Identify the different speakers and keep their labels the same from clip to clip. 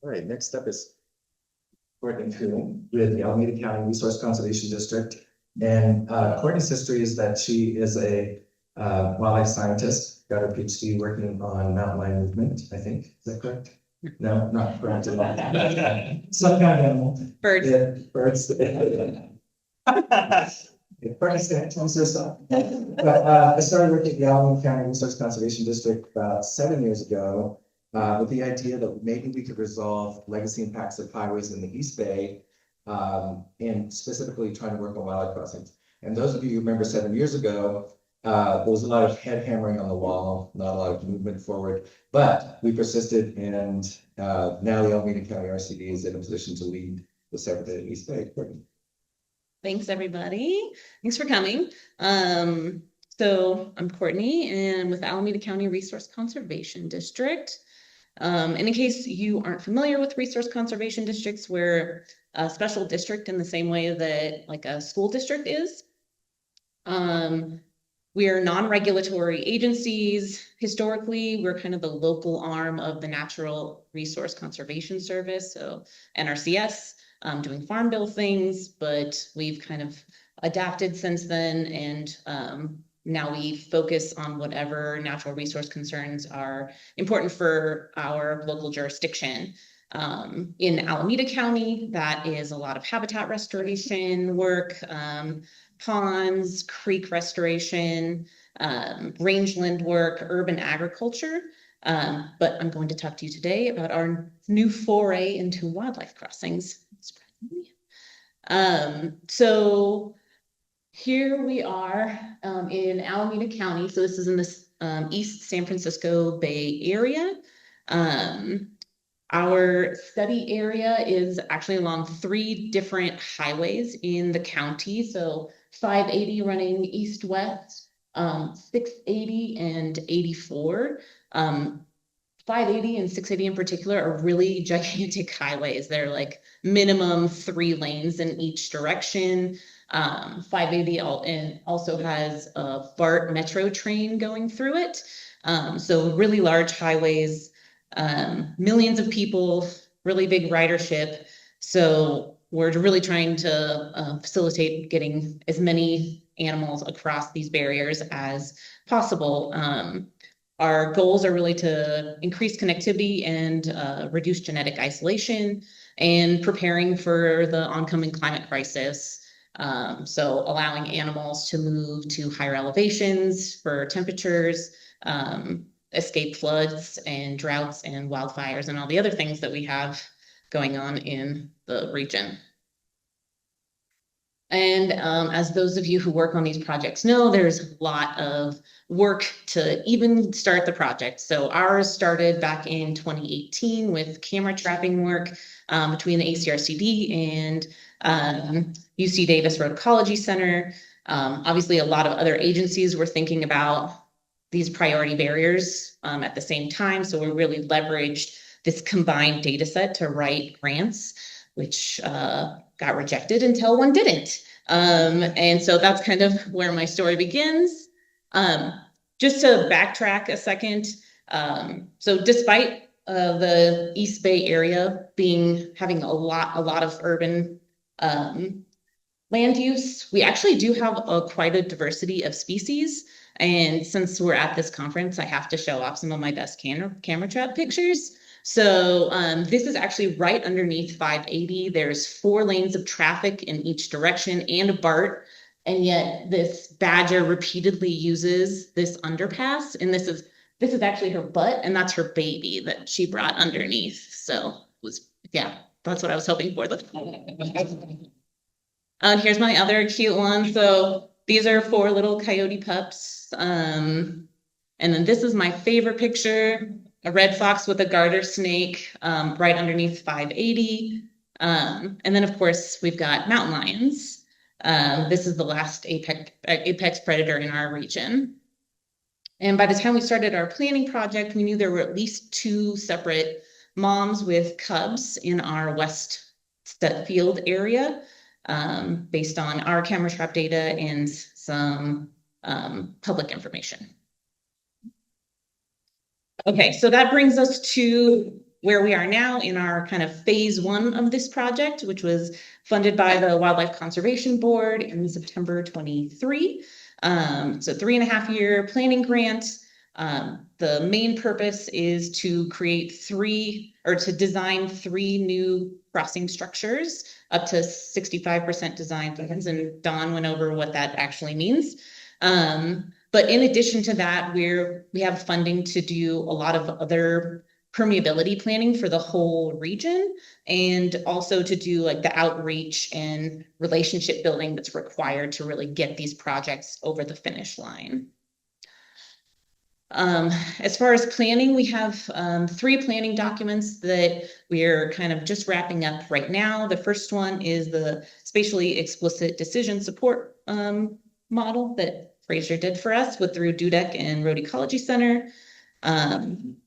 Speaker 1: All right, next up is Courtney Coon with the Alameda County Resource Conservation District. And Courtney's history is that she is a wildlife scientist, got her PhD working on mountain lion movement, I think. Is that correct? No, not correct at all. Some kind of animal.
Speaker 2: Birds.
Speaker 1: Yeah, birds. Courtney's going to tell us her stuff. But I started working at the Alameda County Resource Conservation District about 7 years ago. With the idea that maybe we could resolve legacy impacts of highways in the East Bay, and specifically trying to work on wildlife crossings. And those of you who remember 7 years ago, there was a lot of head hammering on the wall, not a lot of movement forward, but we persisted, and now the Alameda County RCD is in a position to lead this effort at East Bay.
Speaker 2: Thanks, everybody. Thanks for coming. So I'm Courtney, and with Alameda County Resource Conservation District. And in case you aren't familiar with resource conservation districts, we're a special district in the same way that like a school district is. We are non-regulatory agencies. Historically, we're kind of the local arm of the Natural Resource Conservation Service, so NRCS, doing farm bill things, but we've kind of adapted since then, and now we focus on whatever natural resource concerns are important for our local jurisdiction. In Alameda County, that is a lot of habitat restoration work, ponds, creek restoration, rangeland work, urban agriculture. But I'm going to talk to you today about our new foray into wildlife crossings. So here we are in Alameda County. So this is in the East San Francisco Bay Area. Our study area is actually along 3 different highways in the county. So 580 running east-west, 680 and 84. 580 and 680 in particular are really gigantic highways. They're like minimum 3 lanes in each direction. 580 also has a BART metro train going through it. So really large highways, millions of people, really big ridership. So we're really trying to facilitate getting as many animals across these barriers as possible. Our goals are really to increase connectivity and reduce genetic isolation and preparing for the oncoming climate crisis. So allowing animals to move to higher elevations for temperatures, escape floods and droughts and wildfires and all the other things that we have going on in the region. And as those of you who work on these projects know, there's a lot of work to even start the project. So ours started back in 2018 with camera trapping work between the ACRCD and UC Davis Road Ecology Center. Obviously, a lot of other agencies were thinking about these priority barriers at the same time. So we really leveraged this combined data set to write grants, which got rejected until one didn't. And so that's kind of where my story begins. Just to backtrack a second. So despite the East Bay area having a lot of urban land use, we actually do have quite a diversity of species. And since we're at this conference, I have to show off some of my best camera trap pictures. So this is actually right underneath 580. There's 4 lanes of traffic in each direction and a BART. And yet this badger repeatedly uses this underpass. And this is actually her butt, and that's her baby that she brought underneath. So that's what I was hoping for. Here's my other cute one. So these are 4 little coyote pups. And then this is my favorite picture, a red fox with a garter snake right underneath 580. And then, of course, we've got mountain lions. This is the last apex predator in our region. And by the time we started our planning project, we knew there were at least 2 separate moms with cubs in our west field area, based on our camera trap data and some public information. Okay, so that brings us to where we are now in our kind of phase 1 of this project, which was funded by the Wildlife Conservation Board in September 23. So 3.5-year planning grant. The main purpose is to design 3 new crossing structures up to 65% design plans, and Dawn went over what that actually means. But in addition to that, we have funding to do a lot of other permeability planning for the whole region, and also to do like the outreach and relationship building that's required to really get these projects over the finish line. As far as planning, we have 3 planning documents that we're kind of just wrapping up right now. The first one is the spatially explicit decision support model that Fraser did for us through DUDEC and Road Ecology Center.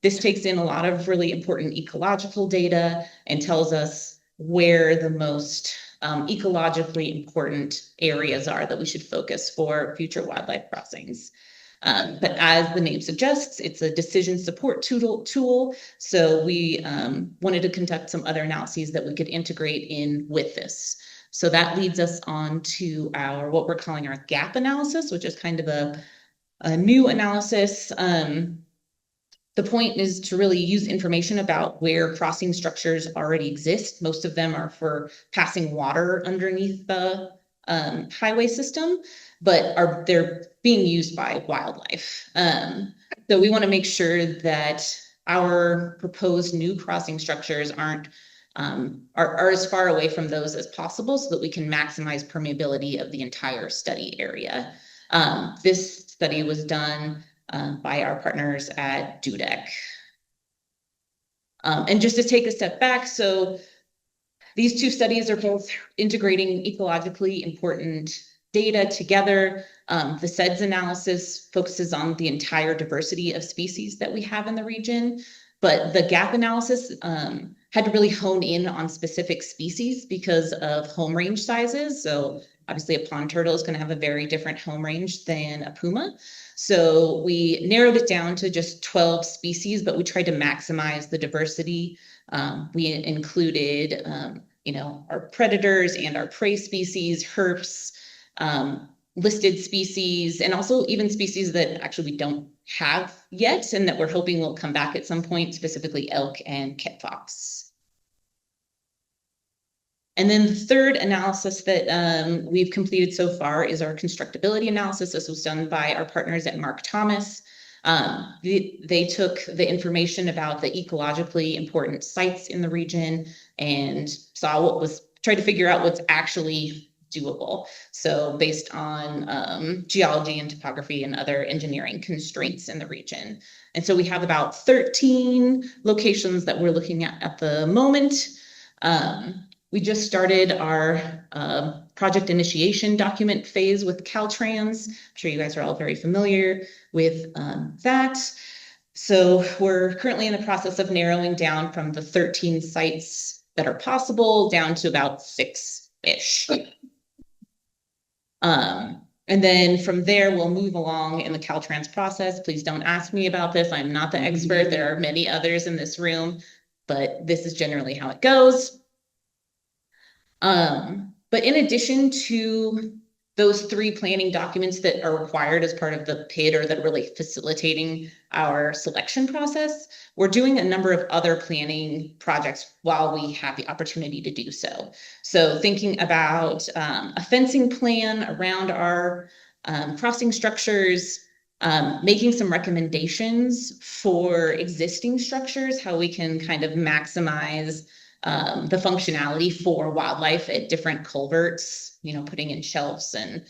Speaker 2: This takes in a lot of really important ecological data and tells us where the most ecologically important areas are that we should focus for future wildlife crossings. But as the name suggests, it's a decision support tool. So we wanted to conduct some other analyses that we could integrate in with this. So that leads us on to what we're calling our gap analysis, which is kind of a new analysis. The point is to really use information about where crossing structures already exist. Most of them are for passing water underneath the highway system, but they're being used by wildlife. So we want to make sure that our proposed new crossing structures are as far away from those as possible so that we can maximize permeability of the entire study area. This study was done by our partners at DUDEC. And just to take a step back, so these 2 studies are both integrating ecologically important data together. The SEDS analysis focuses on the entire diversity of species that we have in the region, but the gap analysis had to really hone in on specific species because of home range sizes. So obviously a pond turtle is going to have a very different home range than a puma. So we narrowed it down to just 12 species, but we tried to maximize the diversity. We included, our predators and our prey species, herps, listed species, and also even species that actually we don't have yet and that we're hoping will come back at some point, specifically elk and kit fox. And then the third analysis that we've completed so far is our constructability analysis. This was done by our partners at Mark Thomas. They took the information about the ecologically important sites in the region and tried to figure out what's actually doable. So based on geology and topography and other engineering constraints in the region. And so we have about 13 locations that we're looking at the moment. We just started our project initiation document phase with Caltrans. I'm sure you guys are all very familiar with that. So we're currently in the process of narrowing down from the 13 sites that are possible down to about 6-ish. And then from there, we'll move along in the Caltrans process. Please don't ask me about this. I'm not the expert. There are many others in this room, but this is generally how it goes. But in addition to those 3 planning documents that are required as part of the PID or that are really facilitating our selection process, we're doing a number of other planning projects while we have the opportunity to do so. So thinking about a fencing plan around our crossing structures, making some recommendations for existing structures, how we can kind of maximize the functionality for wildlife at different culverts, putting in shelves and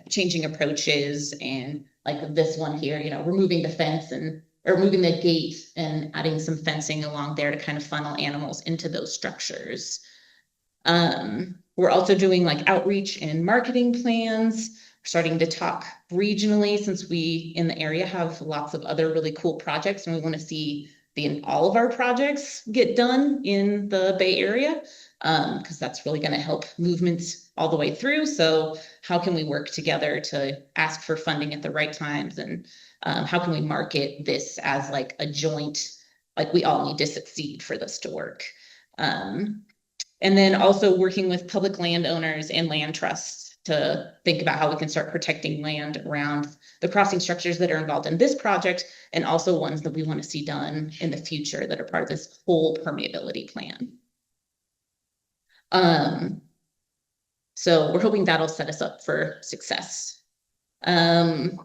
Speaker 2: changing approaches, and like this one here, removing the fence or moving the gate and adding some fencing along there to kind of funnel animals into those structures. We're also doing like outreach and marketing plans. We're starting to talk regionally since we in the area have lots of other really cool projects, and we want to see all of our projects get done in the Bay Area, because that's really going to help movements all the way through. So how can we work together to ask for funding at the right times, and how can we market this as like a joint like we all need to succeed for this to work. And then also working with public landowners and land trusts to think about how we can start protecting land around the crossing structures that are involved in this project, and also ones that we want to see done in the future that are part of this whole permeability plan. So we're hoping that'll set us up for success. In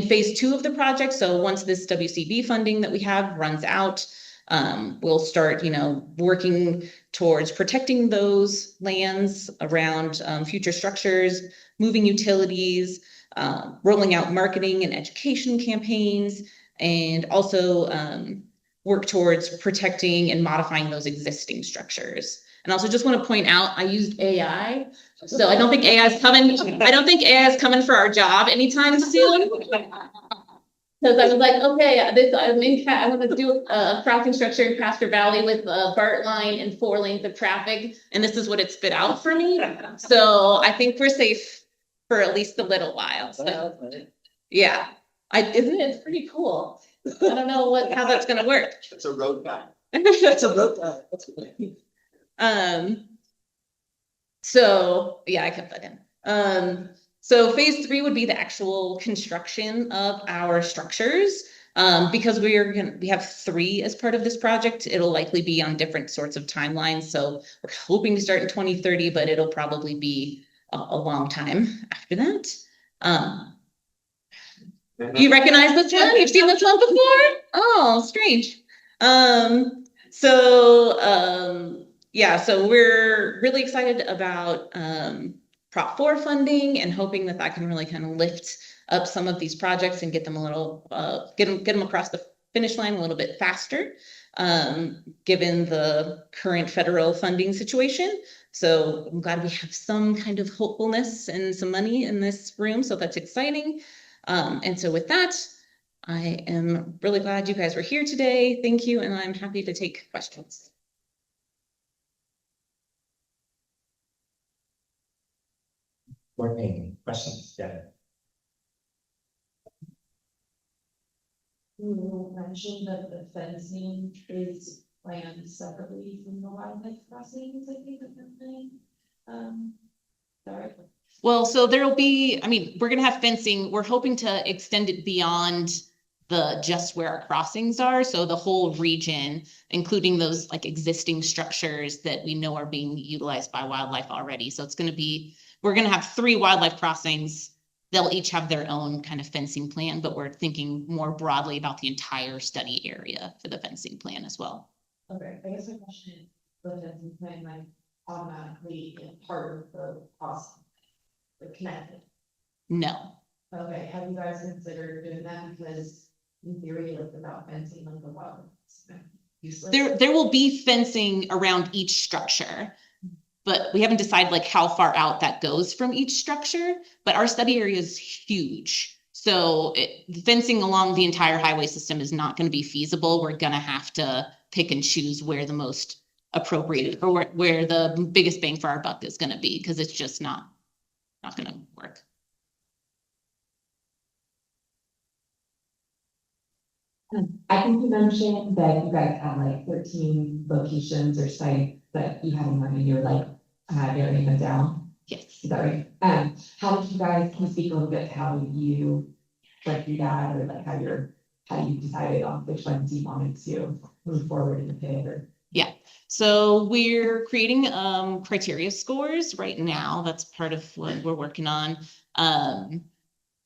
Speaker 2: phase 2 of the project, so once this WCB funding that we have runs out, we'll start, working towards protecting those lands around future structures, moving utilities, rolling out marketing and education campaigns, and also work towards protecting and modifying those existing structures. And also just want to point out, I used AI, so I don't think AI is coming. I don't think AI is coming for our job anytime soon. Because I was like, okay, I want to do a crossing structure in Pasture Valley with a BART line and 4 lanes of traffic, and this is what it spit out for me. So I think we're safe for at least a little while. So yeah, isn't it? It's pretty cool. I don't know how that's gonna work.
Speaker 3: It's a road guy.
Speaker 1: It's a road, that's good.
Speaker 2: So yeah, I kept that in. So phase 3 would be the actual construction of our structures. Because we have 3 as part of this project, it'll likely be on different sorts of timelines. So we're hoping to start in 2030, but it'll probably be a long time after that. You recognize this one? You've seen this one before? Oh, strange. Yeah, so we're really excited about Prop 4 funding and hoping that can really kind of lift up some of these projects and get them a little, get them across the finish line a little bit faster, given the current federal funding situation. So I'm glad we have some kind of hopefulness and some money in this room, so that's exciting. And so with that, I am really glad you guys were here today. Thank you, and I'm happy to take questions.
Speaker 1: Courtney, questions? Yeah.
Speaker 4: You mentioned that the fencing is planned separately from the wildlife crossings, I think, that they're planning. Sorry.
Speaker 2: Well, so there'll be, we're gonna have fencing. We're hoping to extend it beyond just where our crossings are. So the whole region, including those like existing structures that we know are being utilized by wildlife already. So it's gonna be, we're gonna have 3 wildlife crossings. They'll each have their own kind of fencing plan, but we're thinking more broadly about the entire study area for the fencing plan as well.
Speaker 4: Okay, I guess my question is, the fencing plan like automatically in part of the crossing, connected?
Speaker 2: No.
Speaker 4: Okay, have you guys considered doing that? Because in theory, like without fencing on the wildlife, useless.
Speaker 2: There will be fencing around each structure, but we haven't decided like how far out that goes from each structure, but our study area is huge. So the fencing along the entire highway system is not going to be feasible. We're going to have to pick and choose where the most appropriate or where the biggest bang for our buck is going to be, because it's just not going to work.
Speaker 4: I think you mentioned that you guys have like 13 locations or sites that you have in mind and you're like narrowing them down.
Speaker 2: Yes.
Speaker 4: Is that right? How did you guys, can you speak a little bit how you like do that, or like how you decided on which ones you wanted to move forward in the pit? Or
Speaker 2: yeah, so we're creating criteria scores right now. That's part of what we're working on.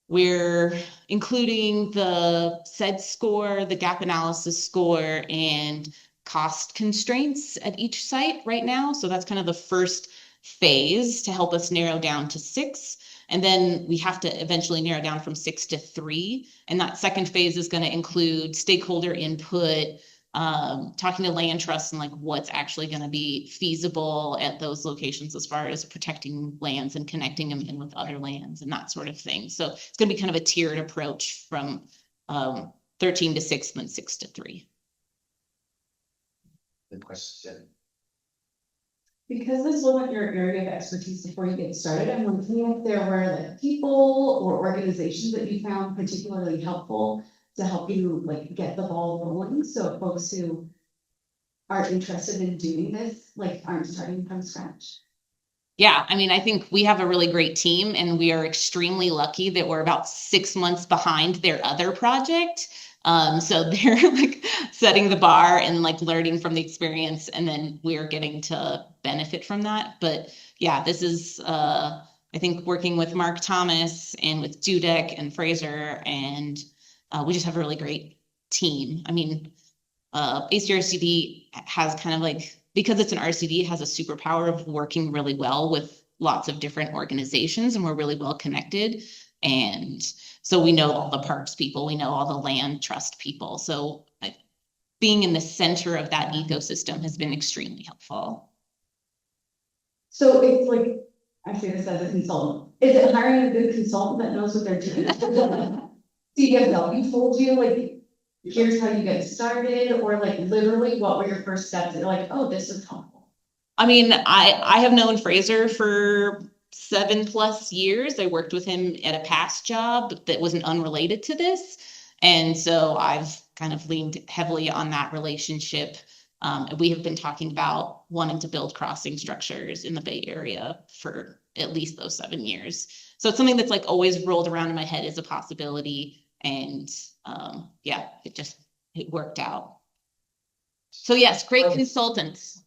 Speaker 2: We're including the SED score, the gap analysis score, and cost constraints at each site right now. So that's kind of the first phase to help us narrow down to 6. And then we have to eventually narrow down from 6 to 3. And that second phase is going to include stakeholder input, talking to land trusts and like what's actually going to be feasible at those locations as far as protecting lands and connecting them in with other lands and that sort of thing. So it's going to be kind of a tiered approach from 13 to 6 and then 6 to 3.
Speaker 1: Good question.
Speaker 4: because this wasn't your area of expertise before you get started, I'm wondering if there were like people or organizations that you found particularly helpful
Speaker 3: to help you like get the ball rolling, so folks who are interested in doing this, like aren't starting from scratch?
Speaker 2: Yeah, I mean, I think we have a really great team and we are extremely lucky that we're about 6 months behind their other project. So they're like setting the bar and like learning from the experience, and then we're getting to benefit from that. But yeah, this is I think working with Mark Thomas and with Dudek and Fraser, and we just have a really great team. I mean, ACRCD has kind of like, because it's an RCD, it has a superpower of working really well with lots of different organizations, and we're really well connected. And so we know all the parks people, we know all the land trust people. So being in the center of that ecosystem has been extremely helpful.
Speaker 3: So it's like, I say this as a consultant, is it hiring a good consultant that knows what they're doing? CDFW told you, like, here's how you get started, or like literally what were your first steps? They're like, oh, this is helpful.
Speaker 2: I mean, I have known Fraser for 7+ years. I worked with him at a past job that wasn't unrelated to this. And so I've kind of leaned heavily on that relationship. We have been talking about wanting to build crossing structures in the Bay Area for at least those 7 years. So it's something that's like always rolled around in my head as a possibility. And yeah, it worked out. So yes, great consultants.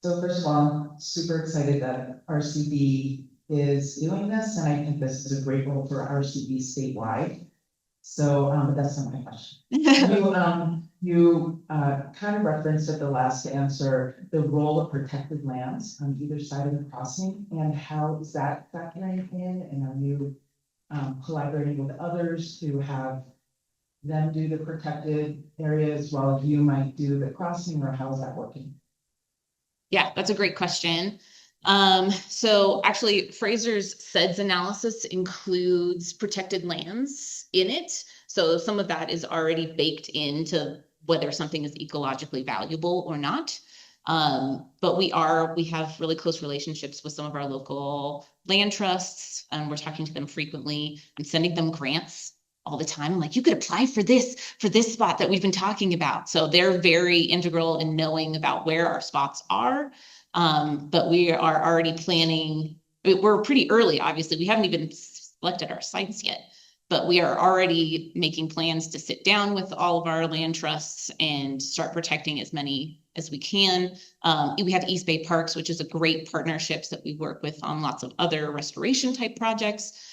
Speaker 5: So first of all, super excited that RCB is doing this, and I think this is a great role for RCB statewide. So, but that's not my question. You kind of referenced at the last answer, the role of protected lands on either side of the crossing, and how is that factoring in? And are you collaborating with others to have them do the protected areas while you might do the crossing, or how is that working?
Speaker 2: Yeah, that's a great question. So actually Fraser's SEDS analysis includes protected lands in it. So some of that is already baked into whether something is ecologically valuable or not. But we have really close relationships with some of our local land trusts, and we're talking to them frequently. I'm sending them grants all the time. I'm like, you could apply for this spot that we've been talking about. So they're very integral in knowing about where our spots are. But we are already planning. We're pretty early, obviously. We haven't even selected our sites yet, but we are already making plans to sit down with all of our land trusts and start protecting as many as we can. We have East Bay Parks, which is a great partnerships that we work with on lots of other restoration type projects.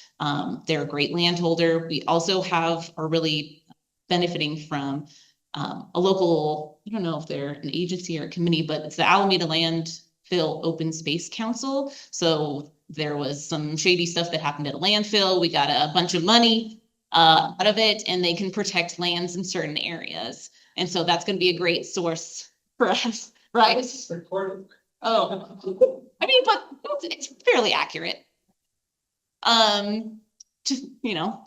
Speaker 2: They're a great landholder. We also are really benefiting from a local, I don't know if they're an agency or a committee, but it's the Alameda Landfill Open Space Council. So there was some shady stuff that happened at a landfill. We got a bunch of money out of it, and they can protect lands in certain areas. And so that's going to be a great source for us, right? Oh, I mean, but it's fairly accurate. Just,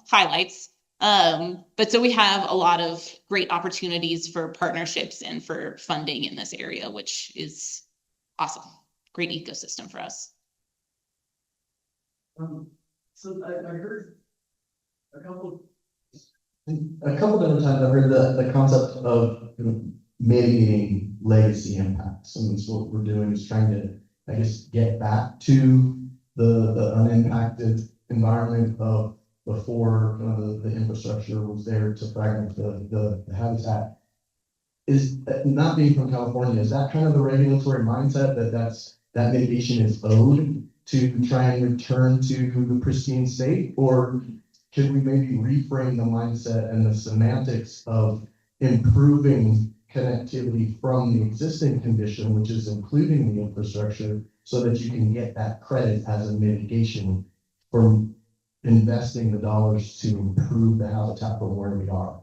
Speaker 2: highlights. But so we have a lot of great opportunities for partnerships and for funding in this area, which is awesome. Great ecosystem for us.
Speaker 6: So I heard a couple different times, I've heard the concept of mitigating legacy impacts. And so what we're doing is trying to, I guess, get back to the unimpacted environment of before the infrastructure was there to fragment the habitat. Is not being from California, is that kind of the regulatory mindset that mitigation is owed to try and return to the pristine state? Or could we maybe reframe the mindset and the semantics of improving connectivity from the existing condition, which is including the infrastructure, so that you can get that credit as a mitigation for investing the dollars to improve the habitat from where we are?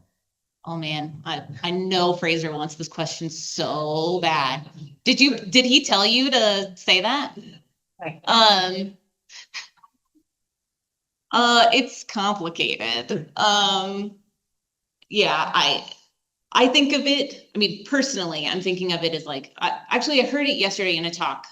Speaker 2: Oh man, I know Fraser wants this question so bad. Did he tell you to say that? It's complicated. Yeah, I think of it, I mean, personally, I'm thinking of it as like, I heard it yesterday in a talk,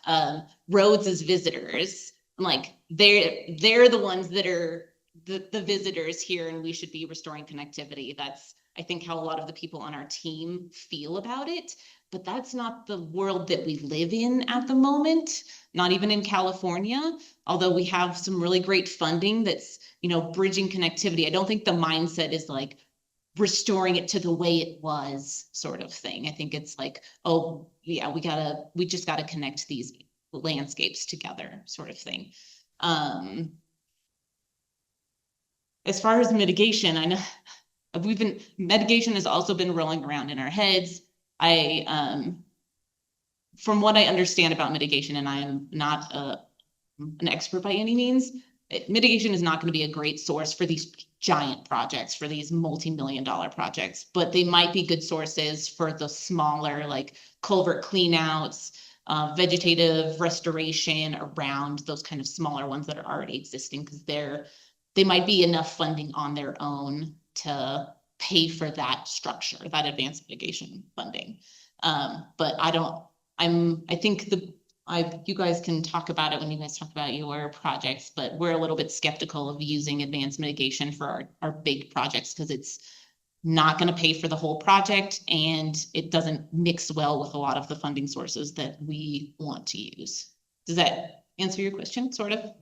Speaker 2: roads as visitors. I'm like, they're the ones that are the visitors here, and we should be restoring connectivity. That's, I think, how a lot of the people on our team feel about it. But that's not the world that we live in at the moment, not even in California, although we have some really great funding that's, you know, bridging connectivity. I don't think the mindset is like restoring it to the way it was sort of thing. I think it's like, oh yeah, we just gotta connect these landscapes together sort of thing. As far as mitigation, I know mitigation has also been rolling around in our heads. From what I understand about mitigation, and I am not an expert by any means, mitigation is not going to be a great source for these giant projects, for these multi-million-dollar projects, but they might be good sources for the smaller, like culvert cleanouts, vegetative restoration around those kind of smaller ones that are already existing, because they might be enough funding on their own to pay for that structure, that advanced mitigation funding. But I think you guys can talk about it when you guys talk about your projects, but we're a little bit skeptical of using advanced mitigation for our big projects, because it's not going to pay for the whole project, and it doesn't mix well with a lot of the funding sources that we want to use. Does that answer your question, sort of?